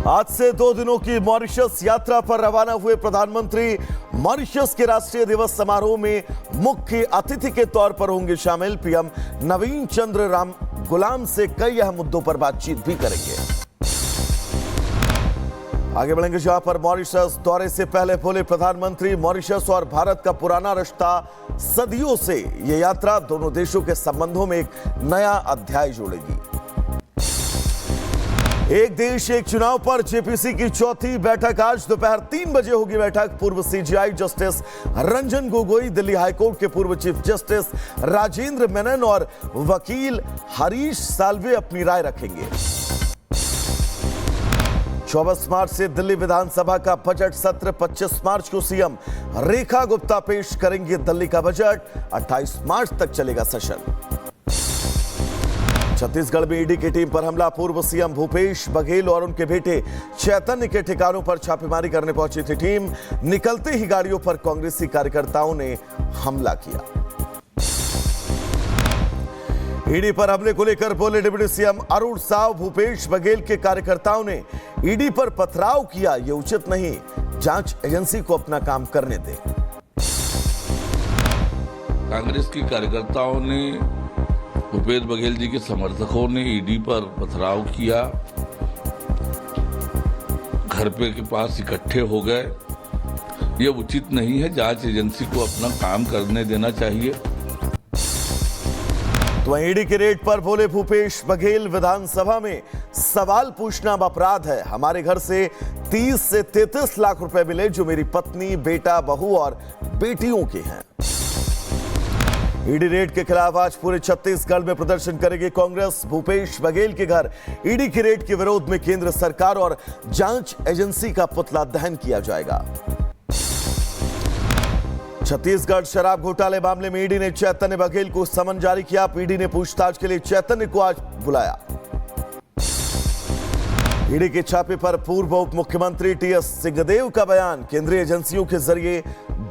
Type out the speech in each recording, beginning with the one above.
आज से 2 दिनों की मॉरिशस यात्रा पर रवाना हुए प्रधानमंत्री मॉरिशस के राष्ट्रीय दिवस समारोह में मुख्य अतिथि के तौर पर होंगे शामिल। पीएम नवीन चंद्र राम गुलाम से कई अहम मुद्दों पर बातचीत भी करेंगे। आगे बढ़ेंगे, जहां पर मॉरिशस दौरे से पहले बोले प्रधानमंत्री, मॉरिशस और भारत का पुराना रिश्ता सदियों से यह यात्रा दोनों देशों के संबंधों में एक नया अध्याय जोड़ेगी। एक देश एक चुनाव पर जेपीसी की चौथी बैठक आज दोपहर 3 बजे होगी बैठक। पूर्व CJI justice Ranjan Gogoi, Delhi high court के पूर्व चीफ जस्टिस राजेंद्र मेनन और वकील हरीश साल्वे अपनी राय रखेंगे। 24 मार्च से दिल्ली विधानसभा का बजट सत्र, 25 मार्च को सीएम रेखा गुप्ता पेश करेंगे दिल्ली का बजट। 28 मार्च तक चलेगा सेशन। छत्तीसगढ़ में ईडी की टीम पर हमला, पूर्व सीएम भूपेश बघेल और उनके बेटे चैतन्य के ठिकानों पर छापेमारी करने पहुंची थी टीम। निकलते ही गाड़ियों पर कांग्रेसी कार्यकर्ताओं ने हमला किया। ईडी पर हमले को लेकर बोले डिप्टी सीएम अरुण साव, भूपेश बघेल के कार्यकर्ताओं ने ईडी पर पथराव किया, यह उचित नहीं, जांच एजेंसी को अपना काम करने दे। कांग्रेस के कार्यकर्ताओं ने, भूपेश बघेल जी के समर्थकों ने ईडी पर पथराव किया, घर पे के पास इकट्ठे हो गए, यह उचित नहीं है, जांच एजेंसी को अपना काम करने देना चाहिए। तो ईडी के रेड पर बोले भूपेश बघेल, विधानसभा में सवाल पूछना अब अपराध है। हमारे घर से 30 से 33 लाख रुपए मिले जो मेरी पत्नी, बेटा, बहू और बेटियों के हैं। ईडी रेड के खिलाफ आज पूरे छत्तीसगढ़ में प्रदर्शन करेगी कांग्रेस। भूपेश बघेल के घर ईडी की रेड के विरोध में केंद्र सरकार और जांच एजेंसी का पुतला दहन किया जाएगा। छत्तीसगढ़ शराब घोटाले मामले में ईडी ने चैतन्य बघेल को समन जारी किया। ईडी ने पूछताछ के लिए चैतन्य को आज बुलाया। ईडी के छापे पर पूर्व उप मुख्यमंत्री टीएस सिंहदेव का बयान, केंद्रीय एजेंसियों के जरिए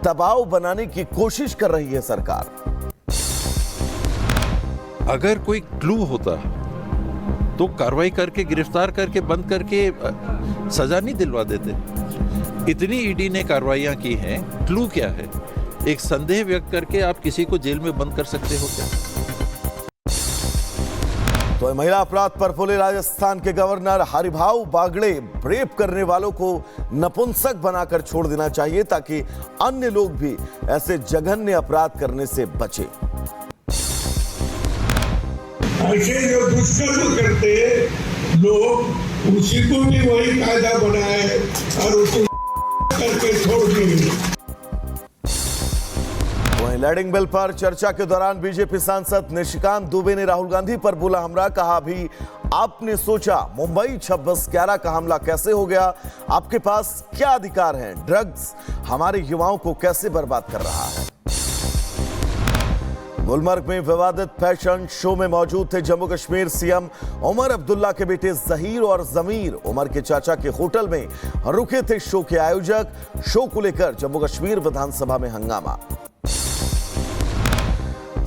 दबाव बनाने की कोशिश कर रही है सरकार। अगर कोई क्लू होता तो कार्रवाई करके, गिरफ्तार करके, बंद करके सजा नहीं दिलवा देते। इतनी ईडी ने कार्रवाइयां की हैं, क्लू क्या है? एक संदेह व्यक्त करके आप किसी को जेल में बंद कर सकते हो क्या? तो महिला अपराध पर बोले राजस्थान के गवर्नर हरिभाऊ बागड़े, रेप करने वालों को नपुंसक बनाकर छोड़ देना चाहिए ताकि अन्य लोग भी ऐसे जघन्य अपराध करने से बचे। ऐसे जो दुष्कर्म करते लोग, उसी को भी वही कायदा बनाए और उसको करके छोड़ दिए। वहीं लैंडिंग बिल पर चर्चा के दौरान बीजेपी सांसद निशिकांत दुबे ने राहुल गांधी पर बोला हमला, कहा अभी आपने सोचा मुंबई 26/11 का हमला कैसे हो गया? आपके पास क्या अधिकार है? ड्रग्स हमारे युवाओं को कैसे बर्बाद कर रहा है? गुलमर्ग में विवादित फैशन शो में मौजूद थे जम्मू कश्मीर सीएम उमर अब्दुल्ला के बेटे जहीर और जमीर। उमर के चाचा के होटल में रुके थे शो के आयोजक। शो को लेकर जम्मू कश्मीर विधानसभा में हंगामा।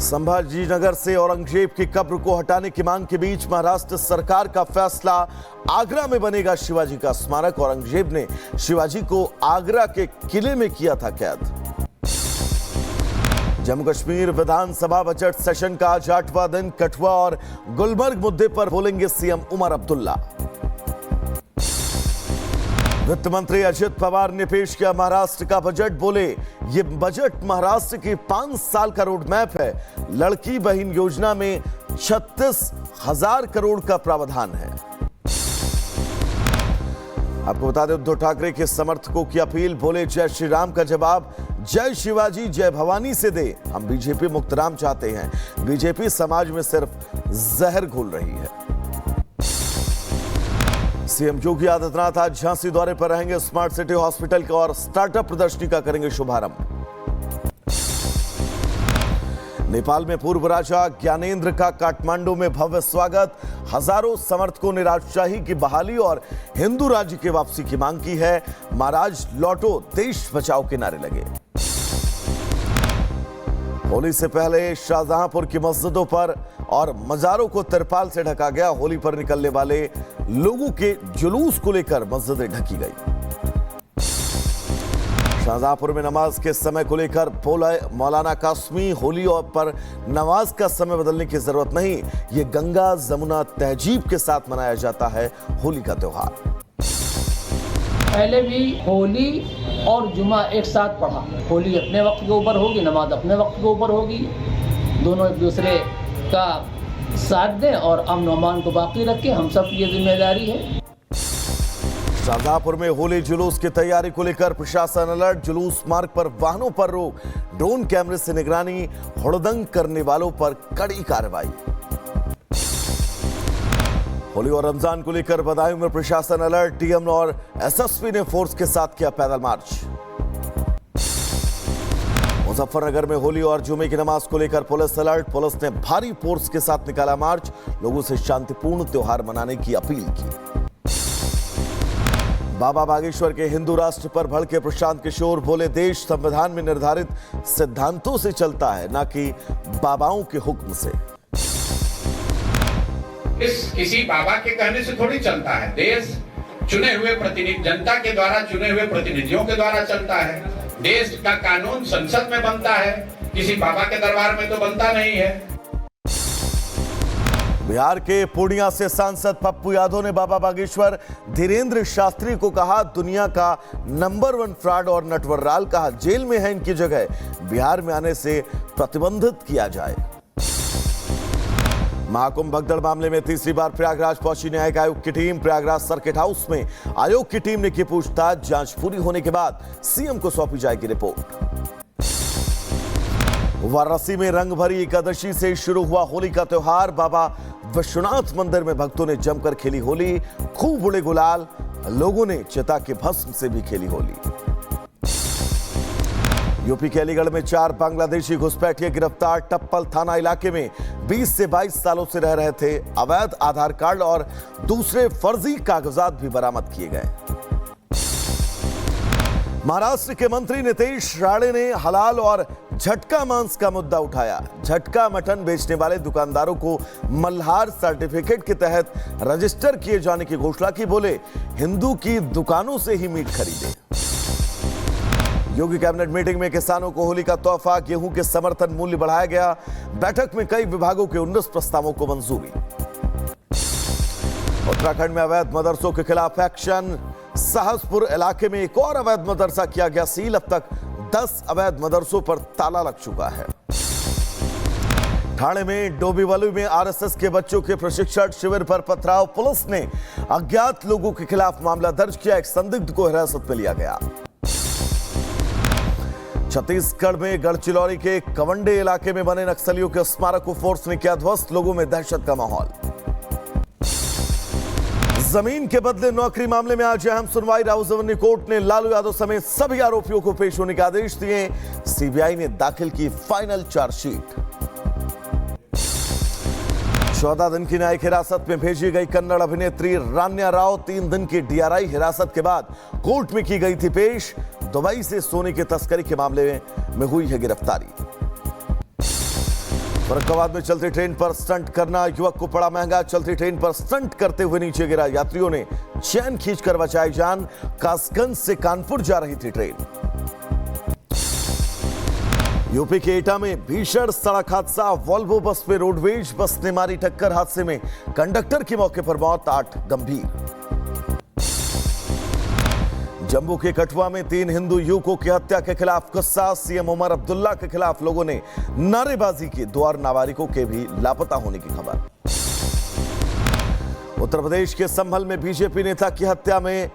संभाजीनगर से औरंगजेब की कब्र को हटाने की मांग के बीच महाराष्ट्र सरकार का फैसला, आगरा में बनेगा शिवाजी का स्मारक। औरंगजेब ने शिवाजी को आगरा के किले में किया था कैद। जम्मू कश्मीर विधानसभा बजट सेशन का आज 8वां दिन। कठुआ और गुलमर्ग मुद्दे पर बोलेंगे सीएम उमर अब्दुल्ला। वित्त मंत्री अजित पवार ने पेश किया महाराष्ट्र का बजट, बोले ये बजट महाराष्ट्र की 5 साल का रोड मैप है। लड़की बहन योजना में 36,000 करोड़ का प्रावधान है। आपको बता दें, उद्धव ठाकरे के समर्थकों की अपील, बोले जय श्री राम का जवाब जय शिवाजी जय भवानी से दे। हम बीजेपी मुक्त राम चाहते हैं। बीजेपी समाज में सिर्फ जहर घोल रही है। सीएम योगी आदित्यनाथ आज झांसी दौरे पर रहेंगे। स्मार्ट सिटी हॉस्पिटल का और स्टार्टअप प्रदर्शनी का करेंगे शुभारंभ। नेपाल में पूर्व राजा ज्ञानेंद्र का काठमांडू में भव्य स्वागत। हजारों समर्थकों ने राजशाही की बहाली और हिंदू राज्य की वापसी की मांग की है। महाराज लौटो, देश बचाओ के नारे लगे। होली से पहले शाहजहांपुर की मस्जिदों पर और मजारों को तिरपाल से ढका गया। होली पर निकलने वाले लोगों के जुलूस को लेकर मस्जिदें ढकी गई। शाहजहांपुर में नमाज के समय को लेकर बोला मौलाना कासमी, होली और पर नमाज का समय बदलने की जरूरत नहीं, ये गंगा जमुना तहजीब के साथ मनाया जाता है होली का त्योहार। पहले भी होली और जुमा एक साथ पढ़ा। होली अपने वक्त के ऊपर होगी, नमाज अपने वक्त के ऊपर होगी। दोनों एक दूसरे का साथ दें और अमन और अमान को बाकी रखें, हम सब की ये जिम्मेदारी है। शाहजहांपुर में होली जुलूस की तैयारी को लेकर प्रशासन अलर्ट। जुलूस मार्ग पर वाहनों पर रोक, ड्रोन कैमरे से निगरानी, हुड़दंग करने वालों पर कड़ी कार्रवाई। होली और रमजान को लेकर बदायूं में प्रशासन अलर्ट। डीएम और एसएसपी ने फोर्स के साथ किया पैदल मार्च। मुजफ्फरनगर में होली और जुमे की नमाज को लेकर पुलिस अलर्ट। पुलिस ने भारी फोर्स के साथ निकाला मार्च, लोगों से शांतिपूर्ण त्योहार मनाने की अपील की। बाबा बागेश्वर के हिंदू राष्ट्र पर भड़के प्रशांत किशोर, बोले देश संविधान में निर्धारित सिद्धांतों से चलता है, न कि बाबाओं के हुक्म से। इस किसी बाबा के कहने से थोड़ी चलता है। देश चुने हुए प्रतिनिधि, जनता के द्वारा चुने हुए प्रतिनिधियों के द्वारा चलता है। देश का कानून संसद में बनता है, किसी बाबा के दरबार में तो बनता नहीं है। बिहार के पूर्णिया से सांसद पप्पू यादव ने बाबा बागेश्वर धीरेन्द्र शास्त्री को कहा दुनिया का नंबर 1 फ्रॉड और नटवरलाल, कहा जेल में है इनकी जगह, बिहार में आने से प्रतिबंधित किया जाए। महाकुंभ भगदड़ मामले में तीसरी बार प्रयागराज पहुंची न्यायिक आयोग की टीम। प्रयागराज सर्किट हाउस में आयोग की टीम ने की पूछताछ। जांच पूरी होने के बाद सीएम को सौंपी जाएगी रिपोर्ट। वाराणसी में रंग भरी एकादशी से शुरू हुआ होली का त्योहार। बाबा विश्वनाथ मंदिर में भक्तों ने जमकर खेली होली, खूब उड़े गुलाल, लोगों ने चिता के भस्म से भी खेली होली। यूपी के अलीगढ़ में 4 बांग्लादेशी घुसपैठिए गिरफ्तार। टप्पल थाना इलाके में 20 से 22 सालों से रह रहे थे। अवैध आधार कार्ड और दूसरे फर्जी कागजात भी बरामद किए गए। महाराष्ट्र के मंत्री नीतीश राणे ने हलाल और झटका मांस का मुद्दा उठाया। झटका मटन बेचने वाले दुकानदारों को मल्हार सर्टिफिकेट के तहत रजिस्टर किए जाने की घोषणा की। बोले हिंदू की दुकानों से ही मीट खरीदे। योगी कैबिनेट मीटिंग में किसानों को होली का तोहफा, गेहूं के समर्थन मूल्य बढ़ाया गया। बैठक में कई विभागों के 19 प्रस्तावों को मंजूरी। उत्तराखंड में अवैध मदरसों के खिलाफ एक्शन। साहसपुर इलाके में एक और अवैध मदरसा किया गया सील। अब तक 10 अवैध मदरसों पर ताला लग चुका है। ठाणे में डोंबिवली में आरएसएस के बच्चों के प्रशिक्षण शिविर पर पथराव। पुलिस ने अज्ञात लोगों के खिलाफ मामला दर्ज किया। एक संदिग्ध को हिरासत में लिया गया। छत्तीसगढ़ में गढ़चिलौरी के कवंडे इलाके में बने नक्सलियों के स्मारक को फोर्स ने किया ध्वस्त। लोगों में दहशत का माहौल। जमीन के बदले नौकरी मामले में आज अहम सुनवाई। राउजवनी कोर्ट ने लालू यादव समेत सभी आरोपियों को पेश होने के आदेश दिए। सीबीआई ने दाखिल की फाइनल चार्जशीट। 14 दिन की न्यायिक हिरासत में भेजी गई कन्नड़ अभिनेत्री रान्या राव 3 दिन की डीआरआई हिरासत के बाद कोर्ट में की गई थी पेश। दुबई से सोने की तस्करी के मामले में हुई है गिरफ्तारी। फर्रुखाबाद में चलती ट्रेन पर स्टंट करना युवक को पड़ा महंगा। चलती ट्रेन पर स्टंट करते हुए नीचे गिरा। यात्रियों ने चैन खींचकर बचाई जान। कासगंज से कानपुर जा रही थी ट्रेन। यूपी के एटा में भीषण सड़क हादसा। वॉल्वो बस में रोडवेज बस ने मारी टक्कर। हादसे में कंडक्टर की मौके पर मौत, 8 गंभीर। जम्मू के कठुआ में 3 हिंदू युवकों की हत्या के खिलाफ गुस्सा। सीएम उमर अब्दुल्ला के खिलाफ लोगों ने नारेबाजी की। 2 और नाबालिगों के भी लापता होने की खबर। उत्तर प्रदेश के संभल में बीजेपी नेता की हत्या में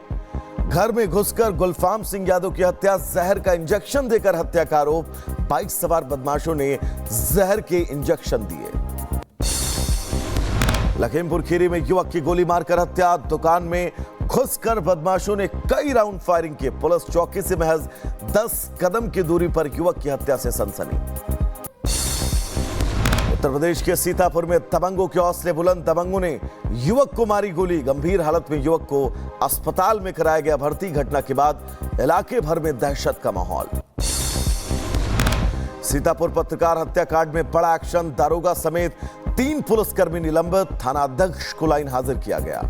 घर में घुसकर गुलफाम सिंह यादव की हत्या। जहर का इंजेक्शन देकर हत्या का आरोप। बाइक सवार बदमाशों ने जहर के इंजेक्शन दिए। लखीमपुर खीरी में युवक की गोली मारकर हत्या। दुकान में घुसकर बदमाशों ने कई राउंड फायरिंग की। पुलिस चौकी से महज 10 कदम की दूरी पर युवक की हत्या से सनसनी। उत्तर प्रदेश के सीतापुर में दबंगों के हौसले बुलंद। दबंगों ने युवक को मारी गोली। गंभीर हालत में युवक को अस्पताल में कराया गया भर्ती। घटना के बाद इलाके भर में दहशत का माहौल। सीतापुर पत्रकार हत्याकांड में बड़ा एक्शन, दारोगा समेत 3 पुलिसकर्मी निलंबित, थानाध्यक्ष को लाइन हाजिर किया गया।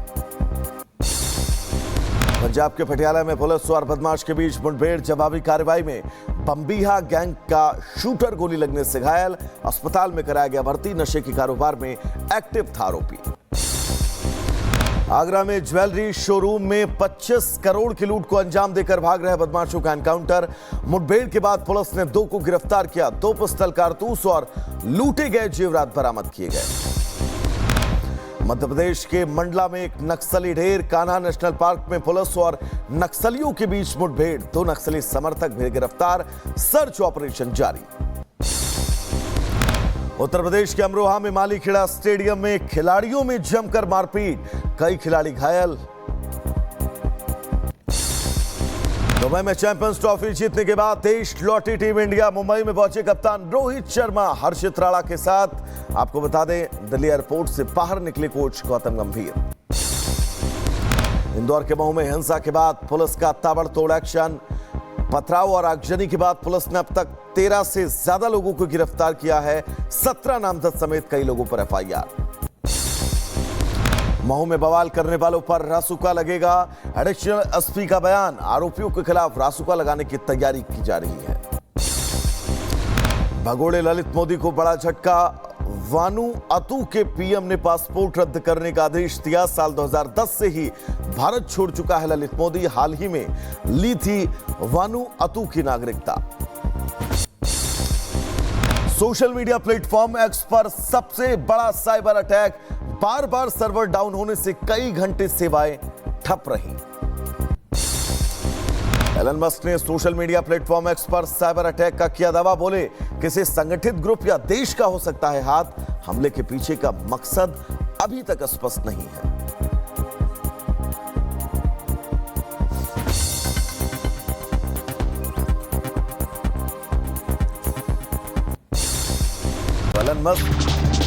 पंजाब के पटियाला में पुलिस और बदमाश के बीच मुठभेड़, जवाबी कार्रवाई में बम्बीहा गैंग का शूटर गोली लगने से घायल, अस्पताल में कराया गया भर्ती, नशे के कारोबार में एक्टिव था आरोपी। आगरा में ज्वेलरी शोरूम में 25 करोड़ की लूट को अंजाम देकर भाग रहे बदमाशों का एनकाउंटर, मुठभेड़ के बाद पुलिस ने 2 को गिरफ्तार किया, 2 पिस्टल, कारतूस और लूटे गए जेवरात बरामद किए गए। मध्य प्रदेश के मंडला में एक नक्सली ढेर, कान्हा नेशनल पार्क में पुलिस और नक्सलियों के बीच मुठभेड़, 2 नक्सली समर्थक भी गिरफ्तार, सर्च ऑपरेशन जारी। उत्तर प्रदेश के अमरोहा में मालीखेड़ा स्टेडियम में खिलाड़ियों में जमकर मारपीट, कई खिलाड़ी घायल। दुबई में चैंपियंस ट्रॉफी जीतने के बाद देश लौटी टीम इंडिया, मुंबई में पहुंचे कप्तान रोहित शर्मा हर्षित राणा के साथ। आपको बता दें, दिल्ली एयरपोर्ट से बाहर निकले कोच गौतम गंभीर। इंदौर के महू में हिंसा के बाद पुलिस का ताबड़तोड़ एक्शन, पथराव और आगजनी के बाद पुलिस ने अब तक 13 से ज्यादा लोगों को गिरफ्तार किया है, 17 नामजद समेत कई लोगों पर एफआईआर। महू में बवाल करने वालों पर रासुका लगेगा, एडिशनल एसपी का बयान, आरोपियों के खिलाफ रासुका लगाने की तैयारी की जा रही है। भगोड़े ललित मोदी को बड़ा झटका, वानुअतु के पीएम ने पासपोर्ट रद्द करने का आदेश दिया। साल 2010 से ही भारत छोड़ चुका है ललित मोदी, हाल ही में ली थी वानुअतु की नागरिकता। सोशल मीडिया प्लेटफॉर्म एक्स पर सबसे बड़ा साइबर अटैक, बार बार सर्वर डाउन होने से कई घंटे सेवाएं ठप रही। एलन मस्क ने सोशल मीडिया प्लेटफॉर्म एक्स पर साइबर अटैक का किया दावा, बोले किसी संगठित ग्रुप या देश का हो सकता है हाथ, हमले के पीछे का मकसद अभी तक स्पष्ट नहीं है। Elon Musk